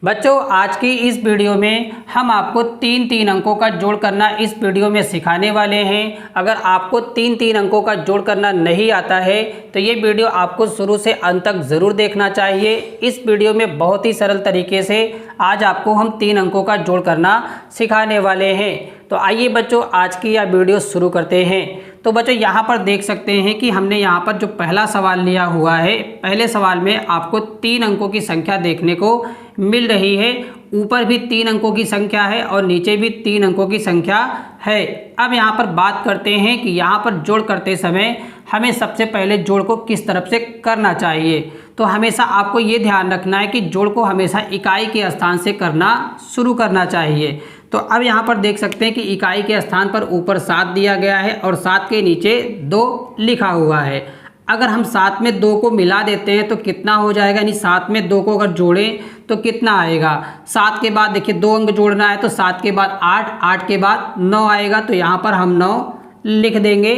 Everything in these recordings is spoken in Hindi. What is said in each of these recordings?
बच्चों आज की इस वीडियो में हम आपको तीन अंकों का जोड़ करना इस वीडियो में सिखाने वाले हैं। अगर आपको तीन अंकों का जोड़ करना नहीं आता है तो ये वीडियो आपको शुरू से अंत तक ज़रूर देखना चाहिए। इस वीडियो में बहुत ही सरल तरीके से आज आपको हम 3 अंकों का जोड़ करना सिखाने वाले हैं। तो आइए बच्चों आज की यह वीडियो शुरू करते हैं। तो बच्चों यहाँ पर देख सकते हैं कि हमने यहाँ पर जो पहला सवाल लिया हुआ है, पहले सवाल में आपको 3 अंकों की संख्या देखने को मिल रही है। ऊपर भी 3 अंकों की संख्या है और नीचे भी 3 अंकों की संख्या है। अब यहाँ पर बात करते हैं कि यहाँ पर जोड़ करते समय हमें सबसे पहले जोड़ को किस तरफ से करना चाहिए। तो हमेशा आपको ये ध्यान रखना है कि जोड़ को हमेशा इकाई के स्थान से करना शुरू करना चाहिए। तो अब यहाँ पर देख सकते हैं कि इकाई के स्थान पर ऊपर 7 दिया गया है और 7 के नीचे 2 लिखा हुआ है। अगर हम 7 में 2 को मिला देते हैं तो कितना हो जाएगा, यानी 7 में 2 को अगर जोड़ें तो कितना आएगा। 7 के बाद देखिए 2 अंक जोड़ना है तो 7 के बाद 8, 8 के बाद 9 आएगा, तो यहाँ पर हम 9 लिख देंगे।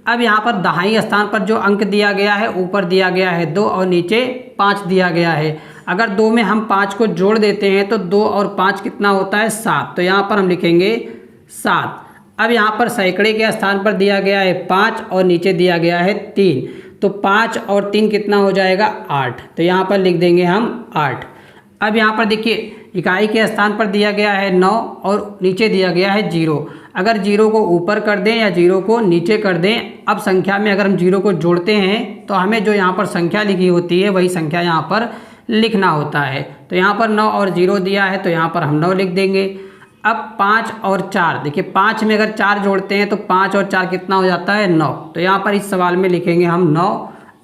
अब यहाँ पर दाहिने स्थान पर जो अंक दिया गया है, ऊपर दिया गया है 2 और नीचे 5 दिया गया है। अगर 2 में हम 5 को जोड़ देते हैं तो 2 और 5 कितना होता है, 7, तो यहाँ पर हम लिखेंगे 7। अब यहाँ पर सैकड़े के स्थान पर दिया गया है 5 और नीचे दिया गया है 3, तो 5 और 3 कितना हो जाएगा, 8, तो यहाँ पर लिख देंगे हम 8। अब यहाँ पर देखिए इकाई के स्थान पर दिया गया है 9 और नीचे दिया गया है 0। अगर 0 को ऊपर कर दें या 0 को नीचे कर दें, अब संख्या में अगर हम 0 को जोड़ते हैं तो हमें जो यहाँ पर संख्या लिखी होती है वही संख्या यहाँ पर लिखना होता है। तो यहाँ पर 9 और 0 दिया है तो यहाँ पर हम 9 लिख देंगे। अब 5 और 4, देखिए 5 में अगर 4 जोड़ते हैं तो 5 और 4 कितना हो जाता है, 9, तो यहाँ पर इस सवाल में लिखेंगे हम 9।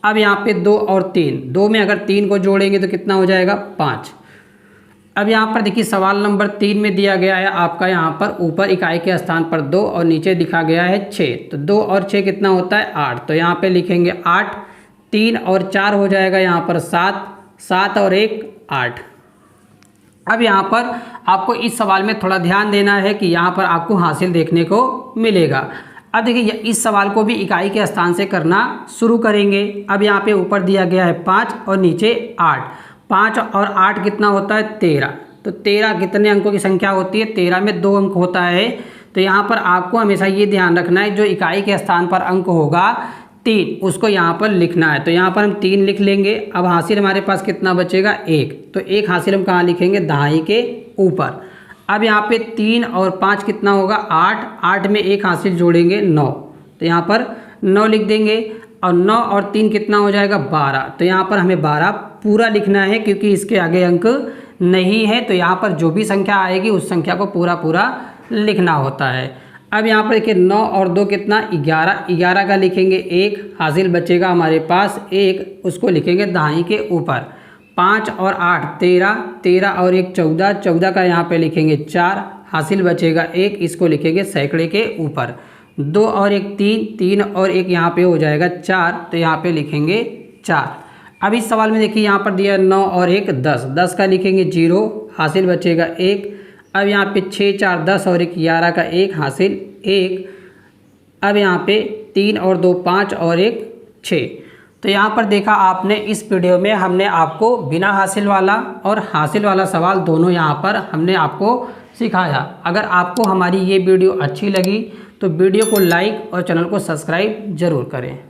अब यहाँ पे 2 और 3, 2 में अगर 3 को जोड़ेंगे तो कितना हो जाएगा, 5। अब यहाँ पर देखिए सवाल नंबर 3 में दिया गया है आपका यहाँ पर ऊपर इकाई के स्थान पर 2 और नीचे लिखा गया है 6, तो 2 और 6 कितना होता है, 8, तो यहाँ पे लिखेंगे 8। 3 और 4 हो जाएगा यहाँ पर 7, 7 और 1 8। अब यहाँ पर आपको इस सवाल में थोड़ा ध्यान देना है कि यहाँ पर आपको हासिल देखने को मिलेगा। अब देखिए इस सवाल को भी इकाई के स्थान से करना शुरू करेंगे। अब यहाँ पे ऊपर दिया गया है 5 और नीचे 8, 5 और 8 कितना होता है, 13, तो 13 कितने अंकों की संख्या होती है, 13 में 2 अंक होता है। तो यहाँ पर आपको हमेशा ये ध्यान रखना है जो इकाई के स्थान पर अंक होगा 3, उसको यहाँ पर लिखना है। तो यहाँ पर हम 3 लिख लेंगे। अब हासिल हमारे पास कितना बचेगा, 1, तो 1 हासिल हम कहाँ लिखेंगे, दहाई के ऊपर। अब यहाँ पे 3 और 5 कितना होगा, 8, 8 में 1 हासिल जोड़ेंगे 9, तो यहाँ पर 9 लिख देंगे। और 9 और 3 कितना हो जाएगा, 12, तो यहाँ पर हमें 12 पूरा लिखना है क्योंकि इसके आगे अंक नहीं है। तो यहाँ पर जो भी संख्या आएगी उस संख्या को पूरा लिखना होता है। अब यहाँ पर देखिए 9 और 2 कितना, 11, 11 का लिखेंगे 1, हासिल बचेगा हमारे पास 1, उसको लिखेंगे दहाई के ऊपर। 5 और 8 13, 13 और 1 14, 14 का यहाँ पे लिखेंगे 4, हासिल बचेगा 1, इसको लिखेंगे सैकड़े के ऊपर। 2 और 1 3, 3 और 1 यहाँ पे हो जाएगा 4, तो यहाँ पे लिखेंगे 4। अब इस सवाल में देखिए यहाँ पर दिया 9 और 1 10, 10 का लिखेंगे 0, हासिल बचेगा 1। अब यहाँ पे 6 4 10 और 1 11 का 1, हासिल 1। अब यहाँ पे 3 और 2 5 और 1 6। तो यहाँ पर देखा आपने इस वीडियो में हमने आपको बिना हासिल वाला और हासिल वाला सवाल दोनों यहाँ पर हमने आपको सिखाया। अगर आपको हमारी ये वीडियो अच्छी लगी तो वीडियो को लाइक और चैनल को सब्सक्राइब ज़रूर करें।